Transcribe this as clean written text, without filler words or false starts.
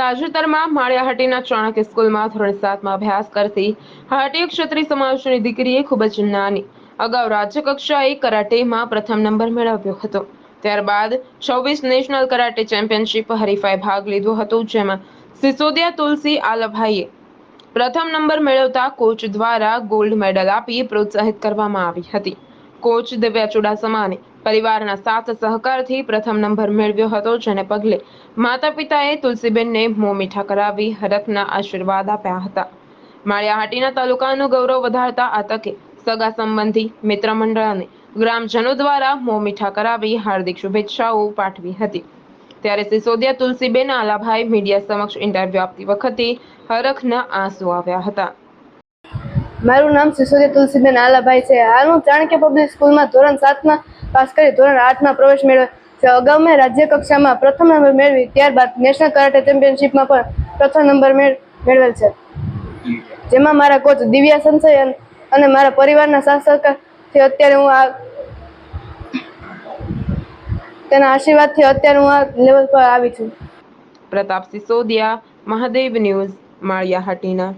તાજેતરમાં માળિયાહાટીના ચાણક્ય સ્કૂલમાં ધોરણ 7માં અભ્યાસ કરતી હાટીય ક્ષત્રિય સમાજની દીકરીએ ખૂબ જ નાની અગાઉ રાજ્ય કક્ષાએ કરાટેમાં પ્રથમ નંબર મેળવ્યો હતો। ત્યારબાદ 26 નેશનલ કરાટે ચેમ્પિયનશિપ હરીફાઈ ભાગ લીધો હતો, જેમાં સિસોદિયા તુલસી આલાભાઈએ પ્રથમ નંબર મેળવતા કોચ દ્વારા ગોલ્ડ મેડલ આપી પ્રોત્સાહિત કરવામાં આવી હતી। કોચ દિવ્યા ચુડાસમાને પરિવારના સાથ સહકારથી પ્રથમ નંબર મેળવ્યો હતો, જેને પગલે માતા પિતાએ તુલસીબેનને મોં મીઠા કરાવી હરખના આશીર્વાદ આપ્યા હતા। માળિયાહાટીના તાલુકાનું ગૌરવ વધારતા આ તકે સગા સંબંધી, મિત્ર મંડળ અને ગ્રામજનો દ્વારા મોં મીઠા કરાવી હાર્દિક શુભેચ્છાઓ પાઠવી હતી। ત્યારે સિસોદિયા તુલસીબેન આલાભાઈ મીડિયા સમક્ષ ઇન્ટરવ્યુ આપતી વખતે હરખના આંસુ આવ્યા હતા। મારું નામ સિસોદિયા તુલસીબેન આલાભાઈ છે। હાલ હું ચાણક્ય પબ્લિક સ્કૂલમાં ધોરણ 7માં પાસ કરી ધોરણ 8માં પ્રવેશ મેળવ્યો છે। અગાઉ મેં રાજ્ય કક્ષામાં પ્રથમ નંબર મેળવી, ત્યારબાદ નેશનલ કરાટે ચેમ્પિયનશિપમાં પણ પ્રથમ નંબર મેળવેલ છે, જેમાં મારા કોચ દિવ્યા સંશય અને મારા પરિવારના સાથ સહકારથી અત્યારે હું તેના આશીર્વાદથી અત્યારે હું આ લેવલ પર આવી છું। પ્રતાપ સિસોદિયા, મહાદેવ ન્યૂઝ, માળિયાહાટીના।